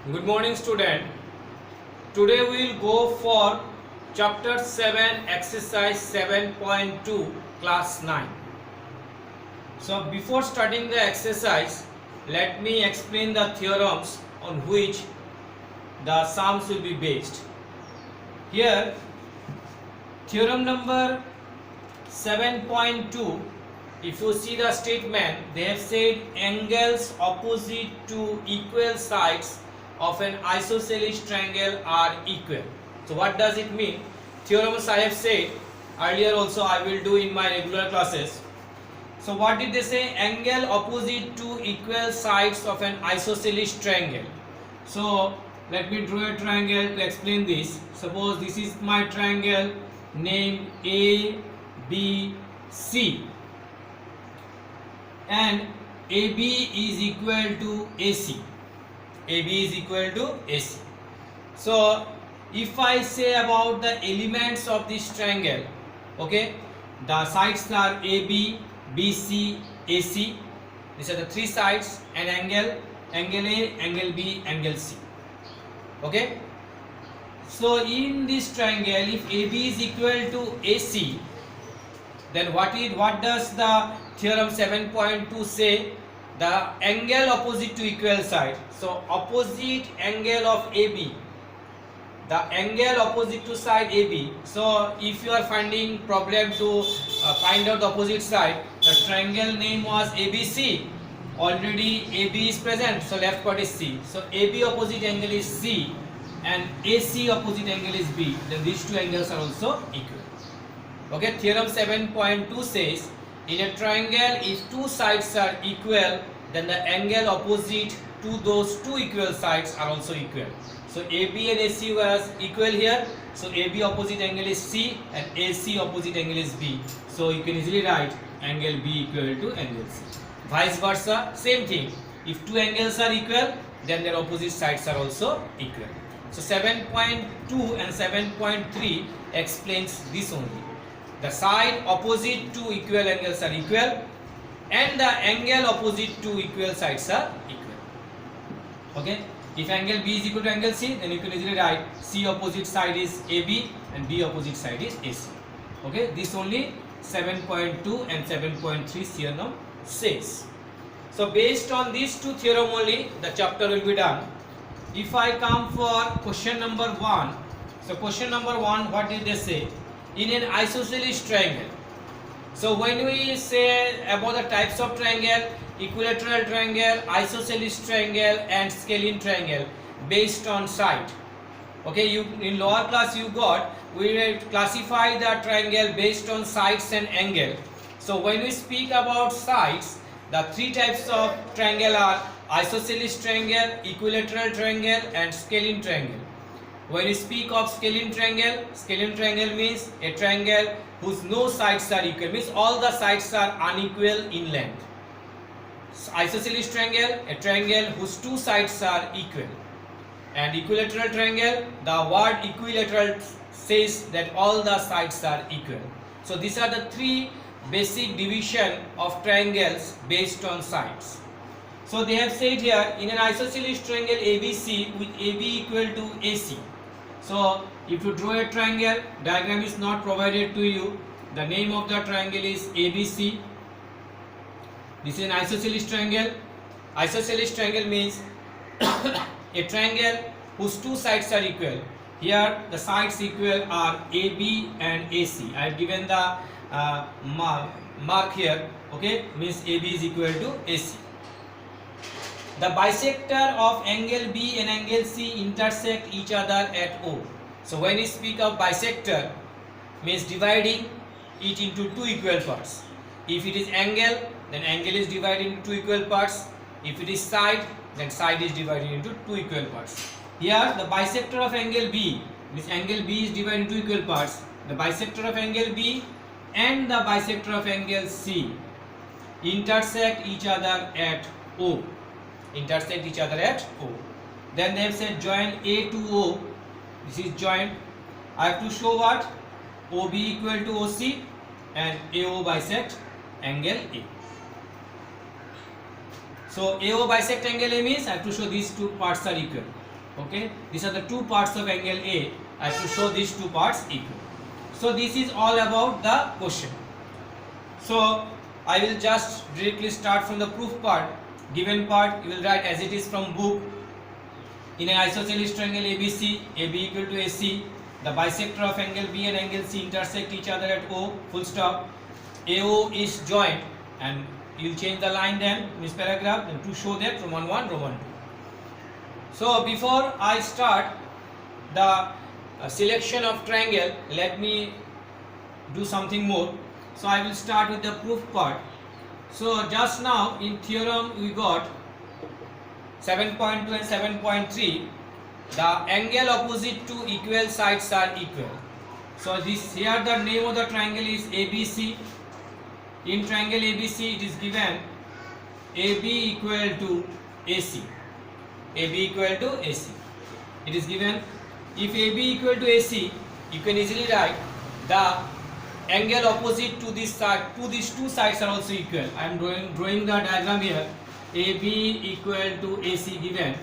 Good morning, student. Today we will go for chapter 7 exercise 7.2 class 9. So before starting the exercise, let me explain the theorems on which the sums will be based. Here theorem number 7.2, if you see the statement, they have said angles opposite to equal sides of an isosceles triangle are equal. So what does it mean? Theorems I have said earlier, also I will do in my regular classes. So what did they say? Angle opposite to equal sides of an isosceles triangle. So let me draw a triangle to explain this. Suppose this is my triangle named A, B, C, and AB is equal to AC. AB is equal to AC. So if I say about the elements of this triangle, okay, the sides are AB, BC, AC. These are the three sides, and angle A, angle B, angle C. Okay. So in this triangle, if AB is equal to AC, then what does the theorem 7.2 say? The angle opposite to equal side. So opposite angle of AB, the angle opposite to side AB. So if you are finding problem to find out the opposite side, the triangle name was ABC. Already AB is present, so left part is C. So AB opposite angle is C and AC opposite angle is B. Then these two angles are also equal. Okay, theorem 7.2 says in a triangle, if two sides are equal, then the angle opposite to those two equal sides are also equal. So AB and AC was equal here. So AB opposite angle is C and AC opposite angle is B. So you can easily write angle B equal to angle C. Vice versa, same thing. If two angles are equal, then their opposite sides are also equal. So 7.2 and 7.3 explains this only. The side opposite to equal angles are equal and the angle opposite to equal sides are equal. Okay. If angle B is equal to angle C, then you can easily write C opposite side is AB and B opposite side is AC. Okay. This only 7.2 and 7.3 theorem says. So based on these two theorem only, the chapter will be done. If I come for question number 1, so question number 1, what did they say? In an isosceles triangle. So when we say about the types of triangle, equilateral triangle, isosceles triangle and scalene triangle based on side. Okay, you in lower class you got, we will classify the triangle based on sides and angle. So when we speak about sides, the three types of triangle are isosceles triangle, equilateral triangle and scalene triangle. When you speak of scalene triangle means a triangle whose no sides are equal, means all the sides are unequal in length. Isosceles triangle, a triangle whose two sides are equal. And equilateral triangle, the word equilateral says that all the sides are equal. So these are the three basic division of triangles based on sides. So they have said here in an isosceles triangle ABC with AB equal to AC. So if you draw a triangle, diagram is not provided to you. The name of the triangle is ABC. This is an isosceles triangle. Isosceles triangle means a triangle whose two sides are equal. Here the sides equal are AB and AC. I have given the mark here. Okay, means AB is equal to AC. The bisector of angle B and angle C intersect each other at O. So when we speak of bisector, means dividing it into two equal parts. If it is angle, then angle is divided into two equal parts. If it is side, then side is divided into two equal parts. Here the bisector of angle B, means angle B is divided into equal parts. The bisector of angle B and the bisector of angle C intersect each other at O. Intersect each other at O. Then they have said join A to O. This is joint. I have to show what? OB equal to OC and AO bisect angle A. So AO bisect angle A means I have to show these two parts are equal. Okay, these are the two parts of angle A. I have to show these two parts equal. So this is all about the question. So I will just directly start from the proof part. Given part you will write as it is from book. In an isosceles triangle ABC, AB equal to AC, the bisector of angle B and angle C intersect each other at O, full stop. AO is joint, and you will change the line then in this paragraph and to show that Roman 1, Roman 2. So before I start the selection of triangle, let me do something more. So I will start with the proof part. So just now in theorem we got 7.2 and 7.3, the angle opposite to equal sides are equal. So this here the name of the triangle is ABC. In triangle ABC it is given AB equal to AC. AB equal to AC. It is given, if AB equal to AC, you can easily write the angle opposite to this side, to these two sides are also equal. I am drawing the diagram here. AB equal to AC given.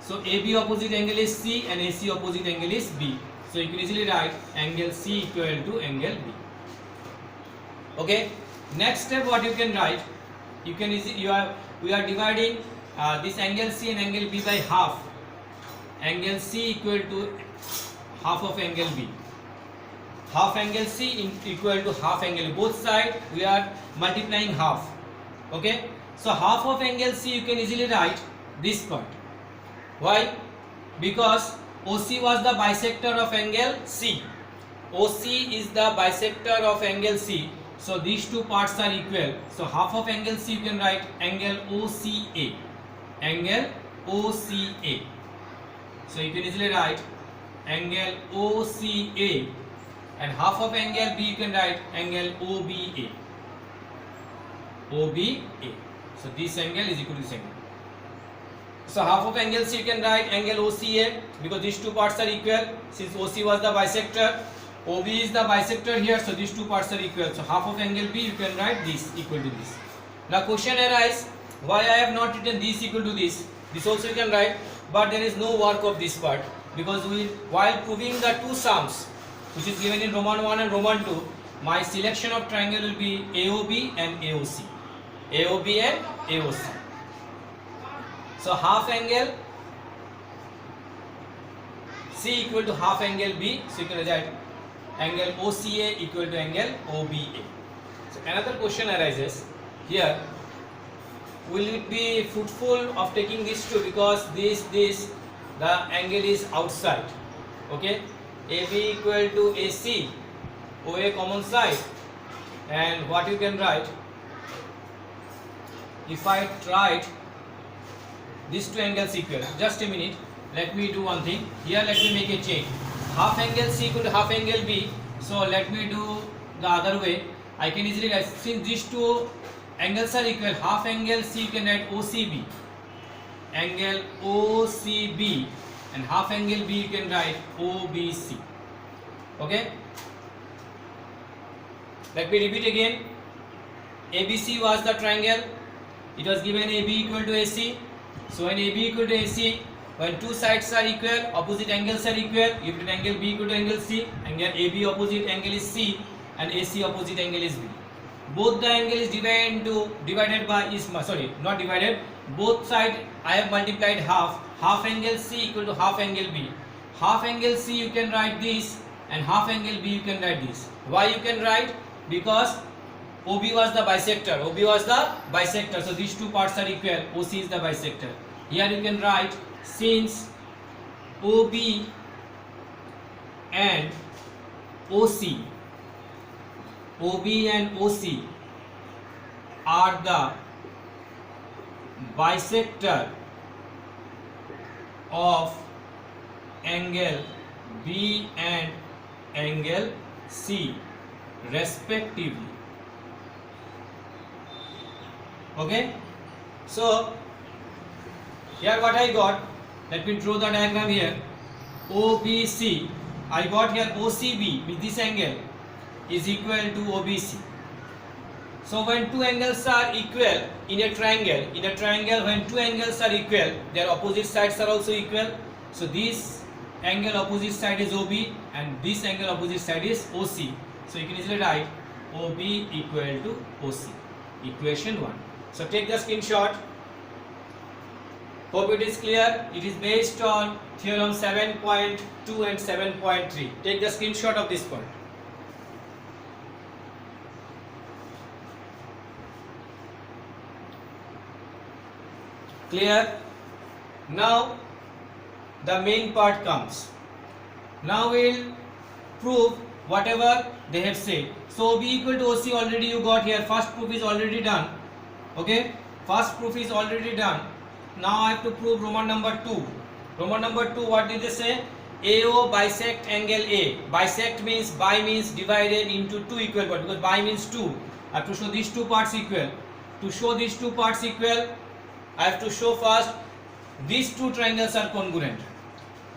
So AB opposite angle is C and AC opposite angle is B. So you can easily write angle C equal to angle B. Okay. Next step, what you can write? You can we are dividing this angle C and angle B by half. Angle C equal to half of angle B. Half angle C equal to half angle B. Both sides we are multiplying half. Okay. So half of angle C you can easily write this part. Why? Because OC was the bisector of angle C. OC is the bisector of angle C. So these two parts are equal. So half of angle C you can write angle OCA. Angle OCA. So you can easily write angle OCA, and half of angle B you can write angle OBA. OBA. So this angle is equal to this angle. So half of angle C you can write angle OCA, because these two parts are equal. Since OC was the bisector, OB is the bisector here, so these two parts are equal. So half of angle B you can write this equal to this. Now question arises, why I have not written this equal to this? This also you can write, but there is no work of this part, because while proving the two sums which is given in Roman 1 and Roman 2, my selection of triangle will be AOB and AOC. AOB and AOC. So half angle C equal to half angle B, so you can write angle OCA equal to angle OBA. So another question arises here, will it be fruitful of taking these two, because this the angle is outside. Okay, AB equal to AC, OA common side, and what you can write, if I tried these two angles equal, just a minute, let me do one thing here, let me make a change. Half angle C equal to half angle B, so let me do the other way. I can easily write, since these two angles are equal, half angle C you can write OCB, angle OCB, and half angle B you can write OBC. Okay, let me repeat again. ABC was the triangle, it was given AB equal to AC. So when AB equal to AC, when two sides are equal, opposite angles are equal, you put angle B equal to angle C, angle AB opposite angle is C, and AC opposite angle is B. Both the angle is divided by is not divided. Both sides I have multiplied half. Half angle C equal to half angle B. Half angle C you can write this, and half angle B you can write this. Why you can write? Because OB was the bisector. OB was the bisector. So these two parts are equal. OC is the bisector. Here you can write, since OB and OC are the bisector of angle B and angle C respectively. Okay, so here what I got, let me draw the diagram here. OBC, I got here OCB with this angle is equal to OBC. So when two angles are equal in a triangle when two angles are equal, their opposite sides are also equal. So this angle opposite side is OB and this angle opposite side is OC. So you can easily write OB equal to OC. Equation 1. So take the screenshot. Hope it is clear. It is based on theorem 7.2 and 7.3. Take the screenshot of this point. Clear? Now the main part comes. Now we'll prove whatever they have said. So OB equal to OC already you got here. First proof is already done. Okay? First proof is already done. Now I have to prove Roman number 2. Roman number 2, what did they say? AO bisect angle A. Bisect means bi means divided into two equal parts, because bi means 2. I have to show these two parts equal. To show these two parts equal, I have to show first these two triangles are congruent.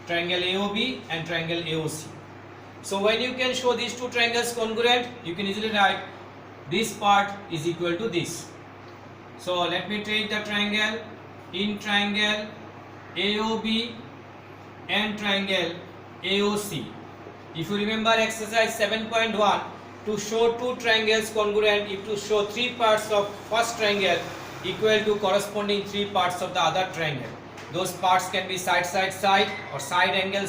Triangle AOB and triangle AOC. So when you can show these two triangles congruent, you can easily write this part is equal to this. So let me take the triangle. In triangle AOB and triangle AOC. If you remember exercise 7.1, to show two triangles congruent, if to show three parts of first triangle equal to corresponding three parts of the other triangle. Those parts can be side or side angle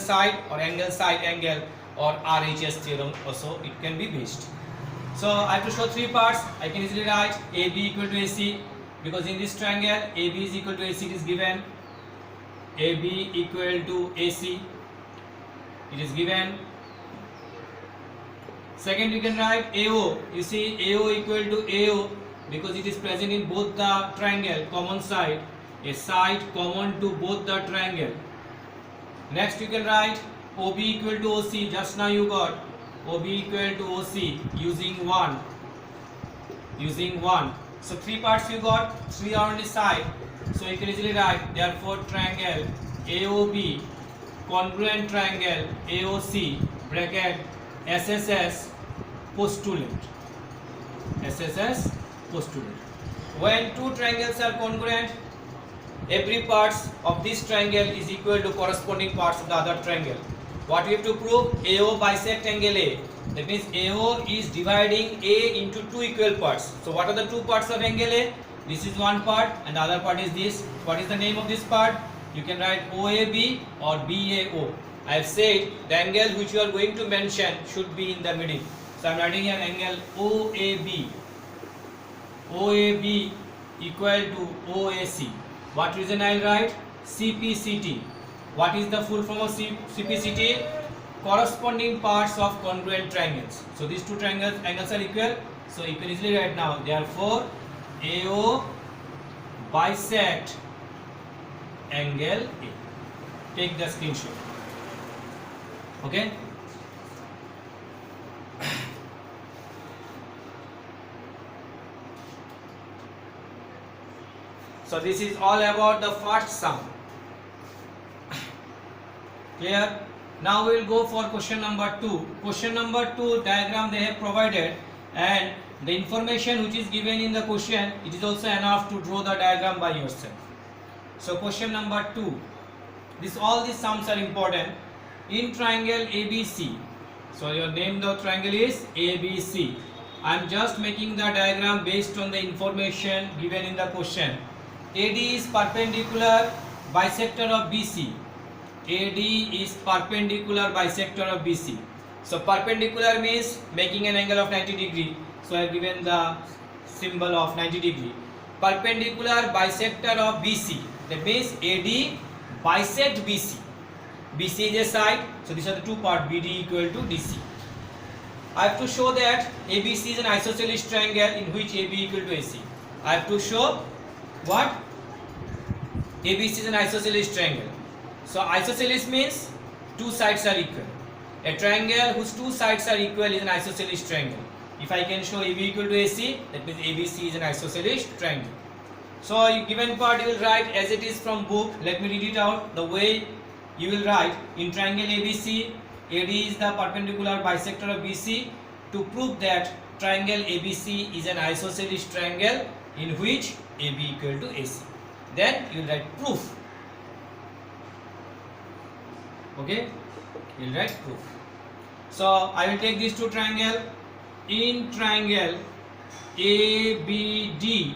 or angle side angle or RHS theorem also it can be based. So I have to show three parts. I can easily write AB equal to AC, because in this triangle AB is equal to AC, it is given. AB equal to AC, it is given. Second, you can write AO. You see AO equal to AO because it is present in both the triangle, common side, a side common to both the triangle. Next you can write OB equal to OC. Just now you got OB equal to OC using 1. So three parts you got, three are on the side. So you can easily write, therefore triangle AOB congruent triangle AOC bracket SSS postulate. SSS postulate. When two triangles are congruent, every parts of this triangle is equal to corresponding parts of the other triangle. What we have to prove? AO bisect angle A. That means AO is dividing A into two equal parts. So what are the two parts of angle A? This is one part and the other part is this. What is the name of this part? You can write OAB or BAO. I have said the angle which you are going to mention should be in the middle. So I am writing here angle OAB. OAB equal to OAC. What reason I will write? CPCT. What is the full form of CPCT? Corresponding parts of congruent triangles. So these two angles are equal. So you can easily write now. Therefore, AO bisect angle A. Take the screenshot. Okay. So this is all about the first sum. Clear? Now we will go for question number 2. Question number 2 diagram they have provided, and the information which is given in the question, it is also enough to draw the diagram by yourself. So question number 2. All these sums are important. In triangle ABC, so your name the triangle is ABC. I am just making the diagram based on the information given in the question. AD is perpendicular bisector of BC. AD is perpendicular bisector of BC. So perpendicular means making an angle of 90 degree. So I have given the symbol of 90 degree. Perpendicular bisector of BC. That means AD bisect BC. BC is a side. So these are the two parts, BD equal to DC. I have to show that ABC is an isosceles triangle in which AB equal to AC. I have to show what? ABC is an isosceles triangle. So isosceles means two sides are equal. A triangle whose two sides are equal is an isosceles triangle. If I can show AB equal to AC, that means ABC is an isosceles triangle. So given part you will write as it is from book. Let me read it out. The way you will write, in triangle ABC, AD is the perpendicular bisector of BC. To prove that triangle ABC is an isosceles triangle in which AB equal to AC. Then you will write proof. Okay, we'll write proof. So I will take these two triangle. In triangle ABD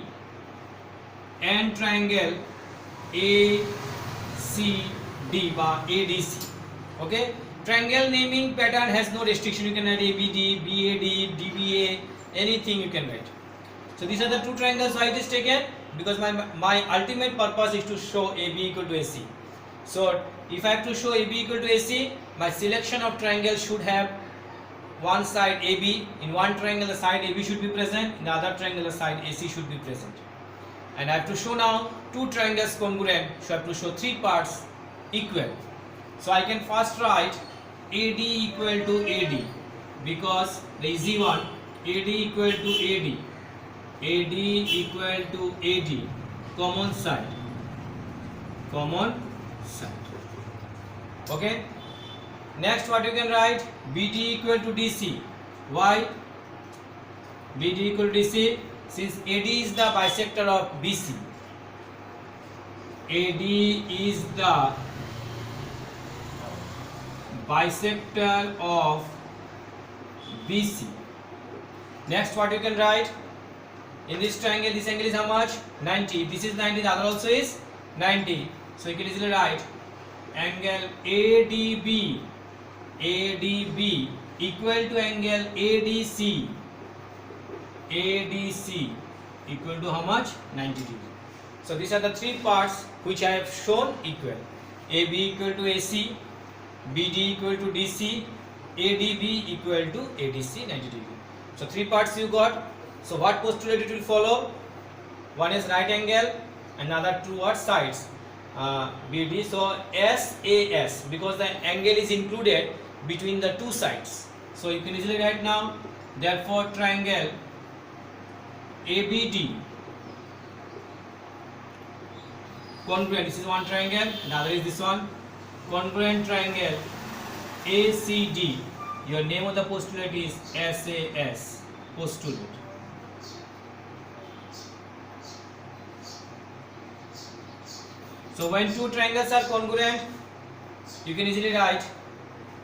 and triangle ACD or ADC. Okay, triangle naming pattern has no restriction. You can write ABD, BAD, DBA, anything you can write. So these are the two triangles I just taken because my ultimate purpose is to show AB equal to AC. So if I have to show AB equal to AC, my selection of triangle should have one side AB. In one triangle the side AB should be present, in the other triangle the side AC should be present. And I have to show now two triangles congruent, so I have to show three parts equal. So I can first write AD equal to AD because the easy one, AD equal to AD, AD equal to AD, common side, okay. Next what you can write, BD equal to DC. Why BD equal to DC? Since AD is the bisector of BC, AD is the bisector of BC. Next what you can write, in this triangle this angle is how much? 90. This is 90, the other also is 90. So you can easily write angle ADB equal to angle ADC equal to how much? 90 degree. So these are the three parts which I have shown equal. AB equal to AC, BD equal to DC, ADB equal to ADC 90 degree. So three parts you got. So what postulate it will follow? One is right angle, another two are sides. BD, so SAS because the angle is included between the two sides. So you can easily write now, therefore triangle ABD congruent, this is one triangle, another is this one, congruent triangle ACD, your name of the postulate is SAS, postulate. So when two triangles are congruent, you can easily write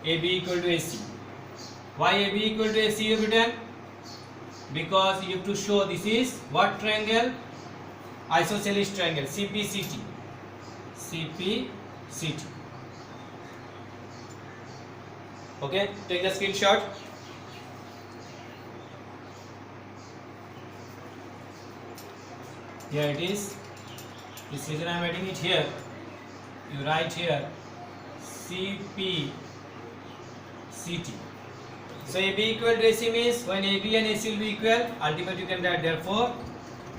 AB equal to AC. Why AB equal to AC you have written? Because you have to show this is what triangle? Isosceles triangle, CPCT. Okay, take the screenshot. Here it is. This reason I am writing it here. You write here CPCT. So AB equal to AC means when AB and AC will be equal, ultimately you can write therefore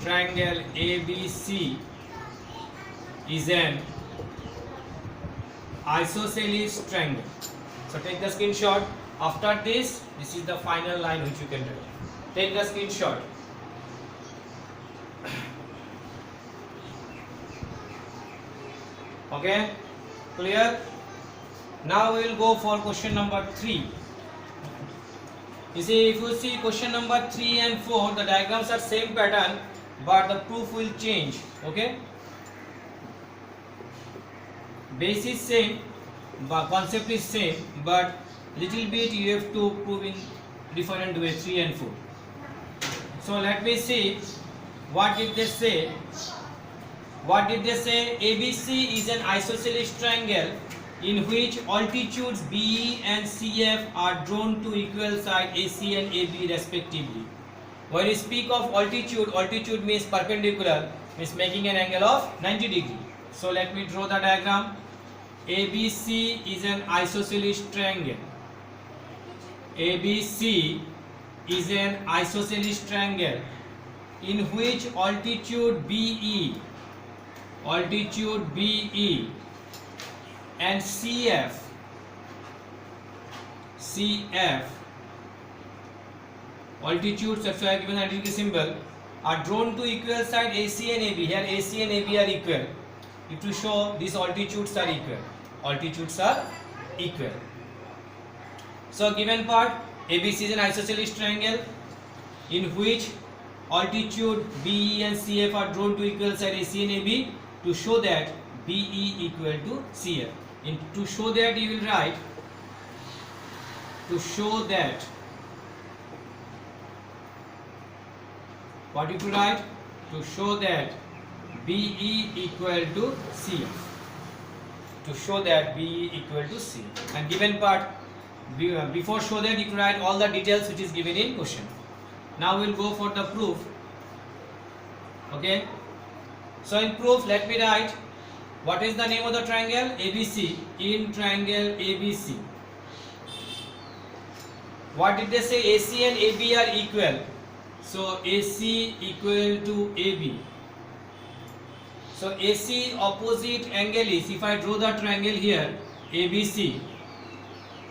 triangle ABC is an isosceles triangle. So take the screenshot. After this is the final line which you can write. Take the screenshot. Okay, clear? Now we will go for question number 3. You see, if you see question number 3 and 4, the diagrams are same pattern, but the proof will change. Okay, base is same, but concept is same, but little bit you have to prove in different way, 3 and 4. So let me see what did they say. What did they say? ABC is an isosceles triangle in which altitudes BE and CF are drawn to equal side AC and AB respectively. When you speak of altitude, altitude means perpendicular, means making an angle of 90 degree. So let me draw the diagram. ABC is an isosceles triangle. ABC is an isosceles triangle in which altitude BE and CF altitudes, that's why I have given a degree symbol, are drawn to equal side AC and AB. Here AC and AB are equal. If to show these altitudes are equal. Altitudes are equal. So given part, ABC is an isosceles triangle in which altitude BE and CF are drawn to equal side AC and AB to show that BE equal to CF. To show that you will write, to show that, what you to write? To show that BE equal to CF. To show that BE equal to C. And given part, before show that, you can write all the details which is given in question. Now we will go for the proof. Okay. So in proof, let me write what is the name of the triangle? ABC. In triangle ABC. What did they say? AC and AB are equal. So AC equal to AB. So AC opposite angle is, if I draw the triangle here, ABC,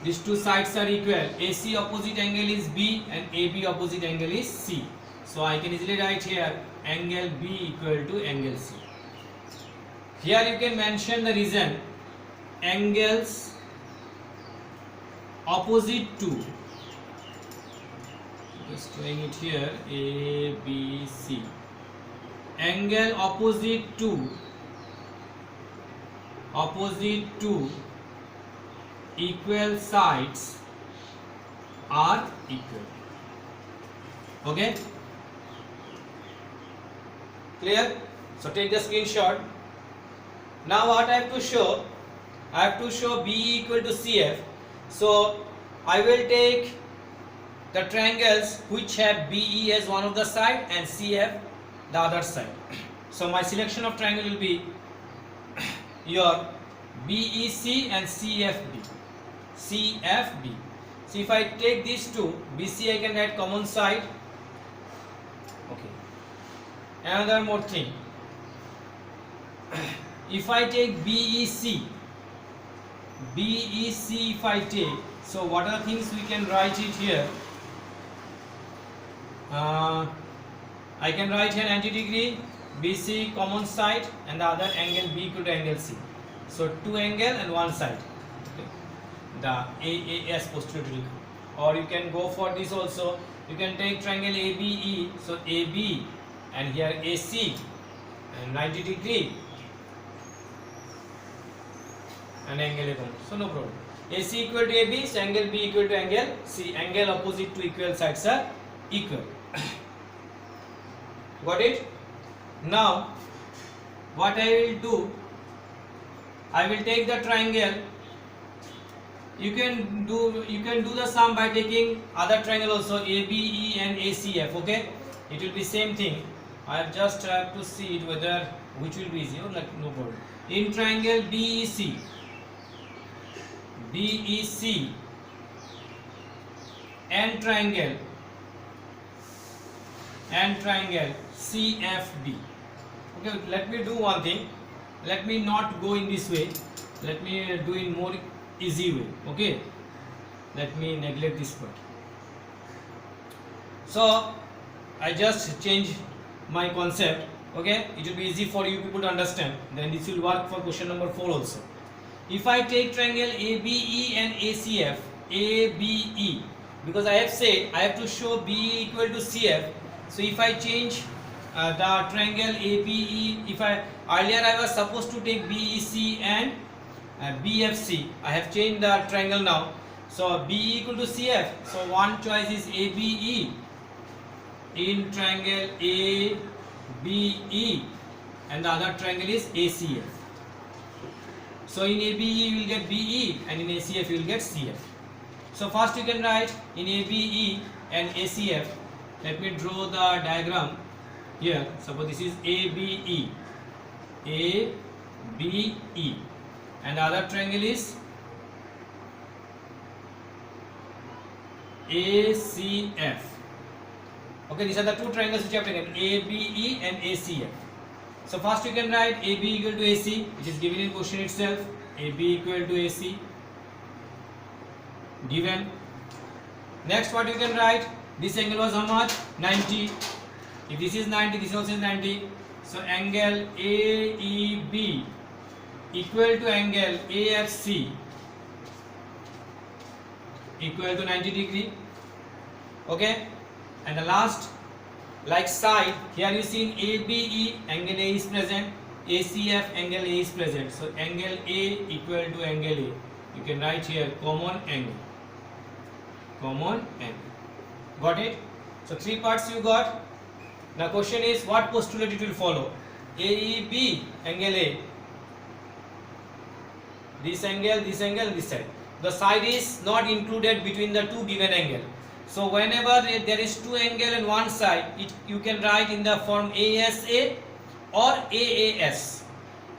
these two sides are equal. AC opposite angle is B and AB opposite angle is C. So I can easily write here angle B equal to angle C. Here you can mention the reason, angles opposite to, just doing it here, A, B, C. Angle opposite to equal sides are equal. Okay? Clear? So take the screenshot. Now what I have to show? I have to show BE equal to CF. So I will take the triangles which have BE as one of the side and CF the other side. So my selection of triangle will be your BEC and CFB. CFB. So if I take these two, BC I can write common side. Okay. Another more thing. If I take BEC if I take, so what are the things we can write it here? I can write here 90 degree, BC common side and the other angle B equal to angle C. So two angle and one side. Okay. The AAS posterior. Or you can go for this also. You can take triangle ABE. So AB and here AC and 90 degree and angle A. So no problem. AC equal to AB, so angle B equal to angle C. Angle opposite to equal sides are equal. Got it? Now what I will do, I will take the triangle. You can do the sum by taking other triangle also, ABE and ACF. Okay, it will be same thing. I just have to see it whether which will be easier. Like no problem. In triangle BEC and triangle CFB. Okay, let me do one thing. Let me not go in this way. Let me do in more easy way. Okay, let me neglect this part. So I just change my concept. Okay, it will be easy for you people to understand. Then this will work for question number 4 also. If I take triangle ABE and ACF, ABE, because I have said I have to show BE equal to CF. So if I change the triangle ABE, if I earlier I was supposed to take BEC and BFC, I have changed the triangle now. So BE equal to CF. So one choice is ABE in triangle ABE and the other triangle is ACF. So in ABE you will get BE and in ACF you will get CF. So first you can write in ABE and ACF. Let me draw the diagram here. Suppose this is ABE, and the other triangle is ACF. Okay, these are the two triangles which I have taken, ABE and ACF. So first you can write AB equal to AC, which is given in question itself. AB equal to AC, given. Next what you can write, this angle was how much? 90. If this is 90, this also is 90. So angle AEB equal to angle AFC equal to 90 degree. Okay, and the last, like side, here you see in ABE angle A is present, ACF angle A is present. So angle A equal to angle A. You can write here common angle. Common angle. Got it? So three parts you got. Now question is what postulate it will follow? AEB angle A. This angle, this side. The side is not included between the two given angle. So whenever there is two angle in one side, you can write in the form ASA or AAS.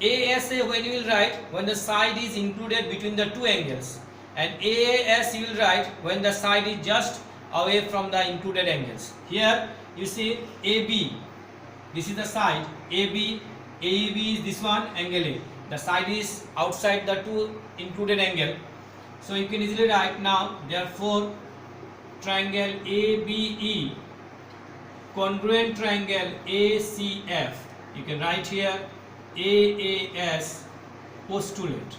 ASA when you will write when the side is included between the two angles, and AAS you will write when the side is just away from the included angles. Here you see AB, this is the side AB, AEB is this one angle A. The side is outside the two included angle. So you can easily write now, therefore triangle ABE congruent triangle ACF. You can write here AAS postulate.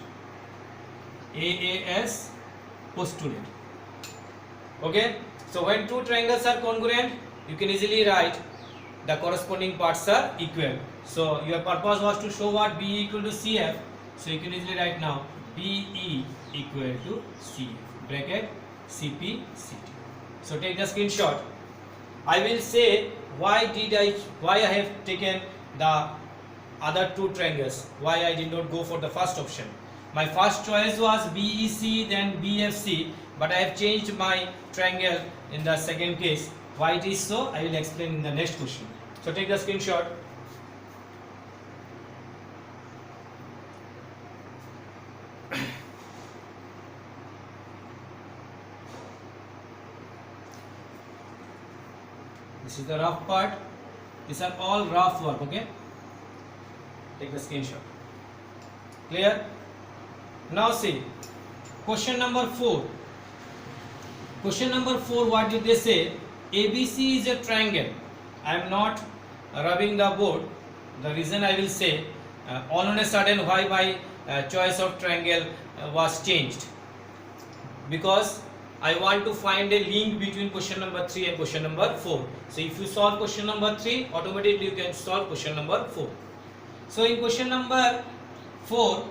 AAS postulate. Okay. So when two triangles are congruent, you can easily write the corresponding parts are equal. So your purpose was to show what BE equal to CF. So you can easily write now BE equal to CF bracket CP CT. So take the screenshot. I will say why I have taken the other two triangles, why I did not go for the first option. My first choice was BEC then BFC, but I have changed my triangle in the second case. Why it is so, I will explain in the next question. So take the screenshot. This is the rough part. These are all rough work, okay? Take the screenshot. Clear? Now see, question number 4. Question number 4, what did they say? ABC is a triangle. I am not rubbing the board. The reason I will say, all on a sudden why my choice of triangle was changed. Because I want to find a link between question number 3 and question number 4. So if you solve question number 3, automatically you can solve question number 4. So in question number 4,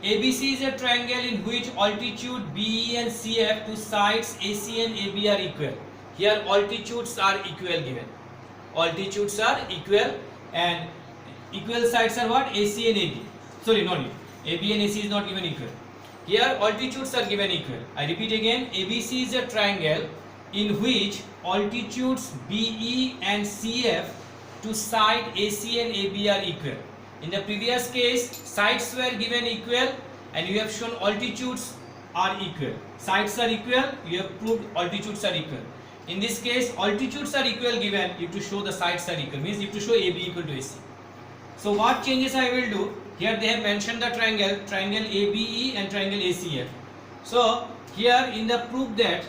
ABC is a triangle in which altitude BE and CF to sides AC and AB are equal. Here altitudes are equal given. Altitudes are equal and equal sides are what? AC and AB. Sorry, not it. AB and AC is not given equal. Here altitudes are given equal. I repeat again, ABC is a triangle in which altitudes BE and CF to side AC and AB are equal. In the previous case, sides were given equal and you have shown altitudes are equal. Sides are equal, you have proved altitudes are equal. In this case, altitudes are equal given, you have to show the sides are equal, means you have to show AB equal to AC. So what changes I will do? Here they have mentioned the triangle ABE and triangle ACF. So here in the proof that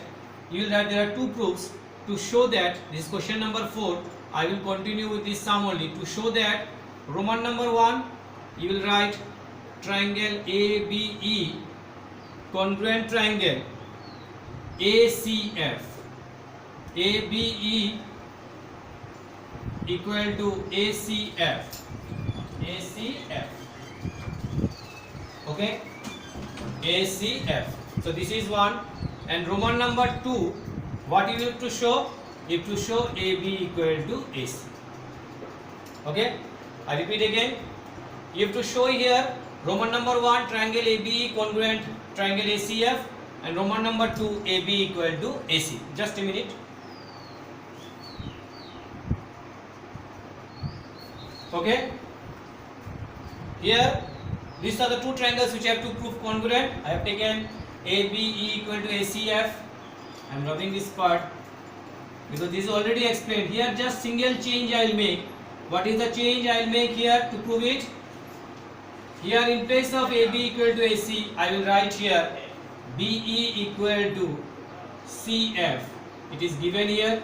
you will write, there are two proofs to show that this question number 4. I will continue with this sum only to show that Roman number 1 you will write triangle ABE congruent triangle ACF. ABE equal to ACF. ACF. Okay, ACF. So this is one. And Roman number 2, what you have to show? You have to show AB equal to AC. Okay, I repeat again. You have to show here Roman number 1 triangle ABE congruent triangle ACF, and Roman number 2 AB equal to AC. Just a minute. Okay, here these are the two triangles which I have to prove congruent. I have taken ABE equal to ACF. I am rubbing this part because this is already explained. Here just single change I will make. What is the change I will make here to prove it? Here in place of AB equal to AC, I will write here BE equal to CF. It is given here.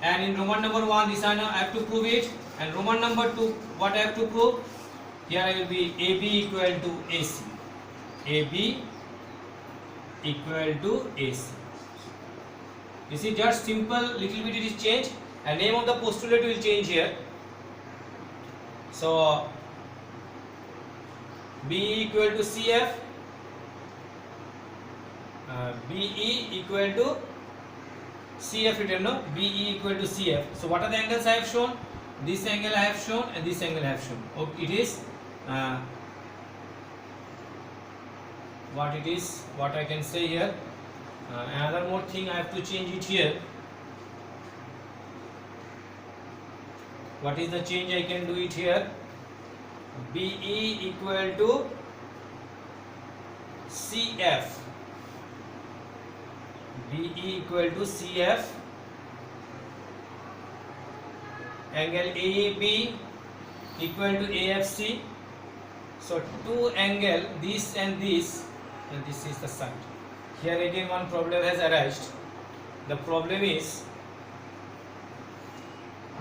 And in Roman number 1, this I have to prove it. And Roman number 2, what I have to prove? Here I will be AB equal to AC. AB equal to AC. You see, just simple little bit it is changed, and name of the postulate will change here. So BE equal to CF, BE equal to CF written, no? BE equal to CF. So what are the angles I have shown? This angle I have shown and this angle I have shown. Okay, it is what I can say here. Another more thing I have to change it here. What is the change I can do it here? BE equal to CF. BE equal to CF. Angle AEB equal to AFC. So two angle, this and this is the side. Here again one problem has arisen. The problem is,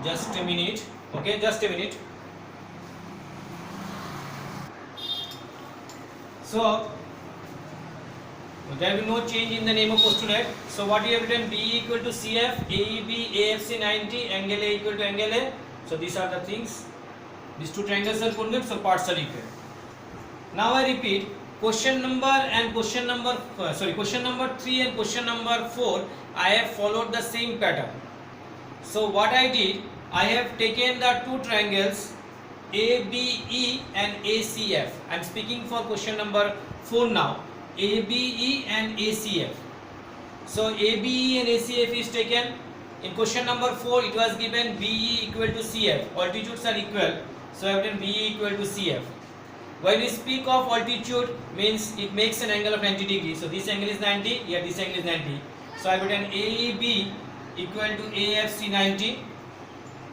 just a minute, okay, just a minute. So there will be no change in the name of postulate. So what we have written, BE equal to CF, AEB, AFC 90, angle A equal to angle A. So these are the things. These two triangles are congruent, so parts are equal. Now I repeat, question number 3 and question number 4, I have followed the same pattern. So what I did, I have taken the two triangles ABE and ACF. I am speaking for question number 4 now. ABE and ACF. So ABE and ACF is taken. In question number 4 it was given BE equal to CF. Altitudes are equal. So I have written BE equal to CF. When we speak of altitude, means it makes an angle of 90 degrees. So this angle is 90, here this angle is 90. So I have written AEB equal to AFC 90.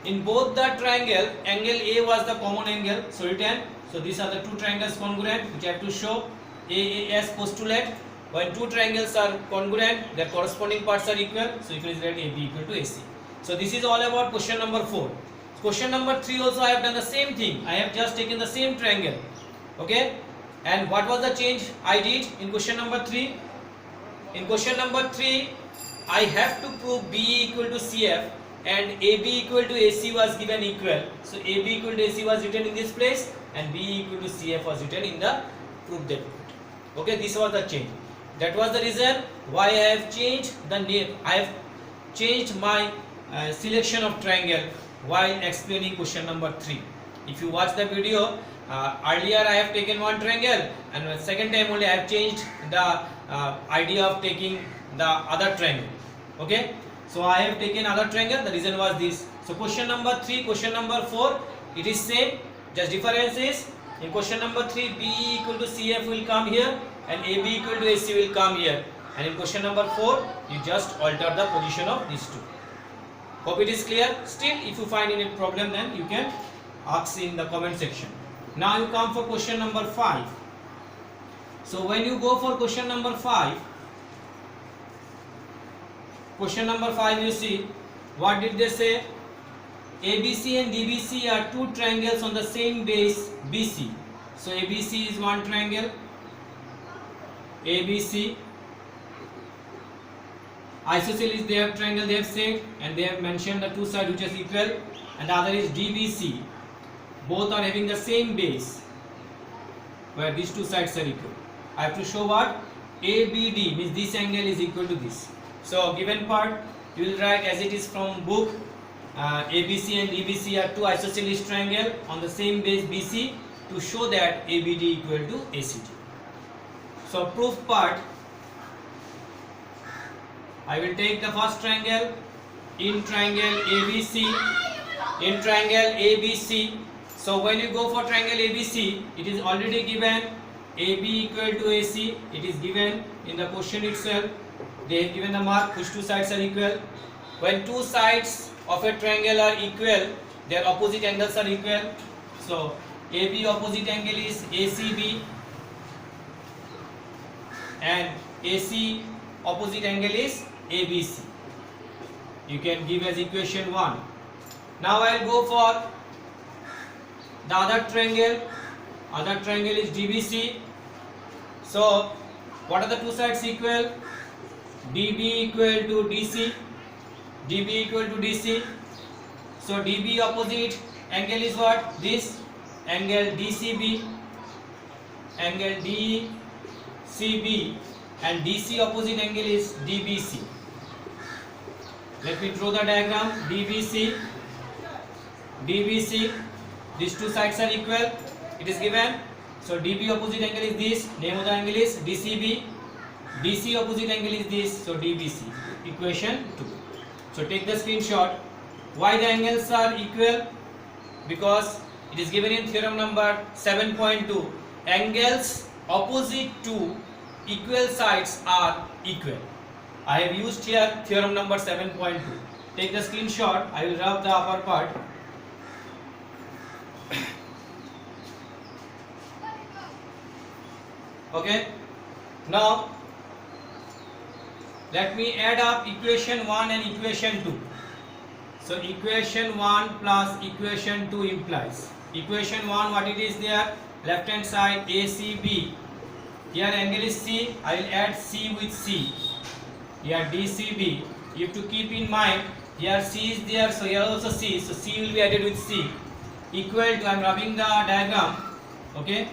In both the triangle, angle A was the common angle. So written. So these are the two triangles congruent, which I have to show. AAS postulate. When two triangles are congruent, their corresponding parts are equal. So you can write AB equal to AC. So this is all about question number 4. Question number 3 also I have done the same thing. I have just taken the same triangle. Okay. And what was the change I did in question number 3? In question number 3, I have to prove BE equal to CF and AB equal to AC was given equal. So AB equal to AC was written in this place and BE equal to CF was written in the proof statement. Okay, this was the change. That was the reason why I have changed the name. I have changed my selection of triangle while explaining question number 3. If you watch the video, earlier I have taken one triangle and the second time only I have changed the idea of taking the other triangle. Okay, so I have taken other triangle. The reason was this. So question number 3, question number 4, it is same. Just difference is, in question number 3, BE equal to CF will come here and AB equal to AC will come here. And in question number 4, you just alter the position of these two. Hope it is clear. Still, if you find any problem, then you can ask in the comment section. Now you come for question number 5. So when you go for question number 5, you see, what did they say? ABC and DBC are two triangles on the same base BC. So ABC is one triangle, ABC. Isosceles they have triangle they have said, and they have mentioned the two sides which is equal, and the other is DBC. Both are having the same base where these two sides are equal. I have to show what? ABD means this angle is equal to this. So given part you will write as it is from book. ABC and DBC are two isosceles triangle on the same base BC to show that ABD equal to ACD. So proof part, I will take the first triangle in triangle ABC, in triangle ABC. So when you go for triangle ABC, it is already given AB equal to AC. It is given in the question itself. They have given the mark which two sides are equal. When two sides of a triangle are equal, their opposite angles are equal. So AB opposite angle is ACB and AC opposite angle is ABC. You can give as equation 1. Now I will go for the other triangle. Other triangle is DBC. So what are the two sides equal? DB equal to DC. DB equal to DC. So DB opposite angle is what? This. angle DCB, and DC opposite angle is DBC. Let me draw the diagram. DBC, these two sides are equal, it is given. So DB opposite angle is this, name of the angle is DCB, DC opposite angle is this, so DBC. Equation 2. So take the screenshot. Why the angles are equal? Because it is given in theorem number 7.2. Angles opposite to equal sides are equal. I have used here theorem number 7.2. Take the screenshot. I will rub the upper part. Okay. Now let me add up equation 1 and equation 2. So equation 1 plus equation 2 implies equation 1, what it is there, left hand side ACB, here angle is C, I will add C with C, here DCB, you have to keep in mind here C is there, so here also C, so C will be added with C, equal to, I am rubbing the diagram, okay,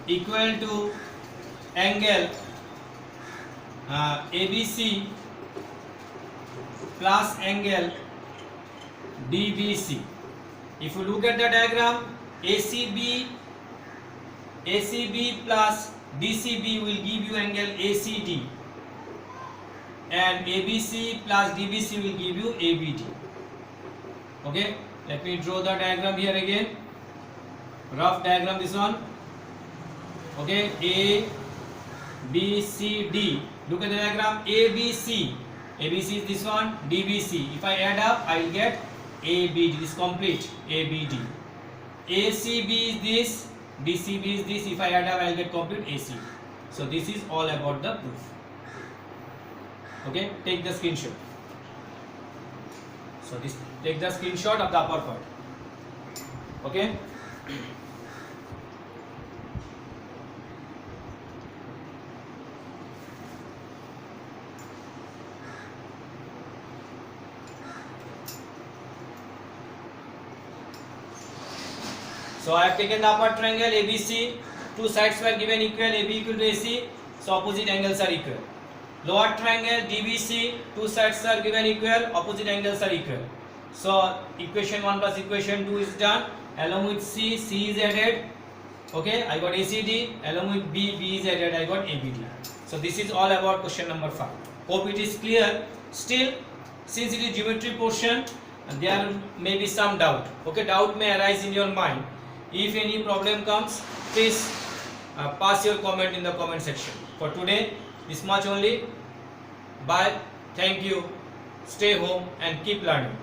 equal to angle ABC plus angle DBC. If you look at the diagram, ACB plus DCB will give you angle ACD, and ABC plus DBC will give you ABD. Okay, let me draw the diagram here again. Rough diagram this one. Okay, A, B, C, D. Look at the diagram. ABC is this one, DBC. If I add up, I will get ABD. This is complete. ABD. ACB is this, DCB is this. If I add up, I will get complete AC. So this is all about the proof. Okay, take the screenshot. So this, take the screenshot of the upper part. Okay. So I have taken the upper triangle ABC, two sides were given equal, AB equal to AC, so opposite angles are equal. Lower triangle DBC, two sides are given equal, opposite angles are equal. So equation 1 plus equation 2 is done. Along with C, C is added. Okay, I got ACD. Along with B, B is added, I got ABD. So this is all about question number 5. Hope it is clear. Still, since it is geometry portion, there may be some doubt. Okay, doubt may arise in your mind. If any problem comes, please pass your comment in the comment section. For today, this much only. Bye. Thank you. Stay home and keep learning.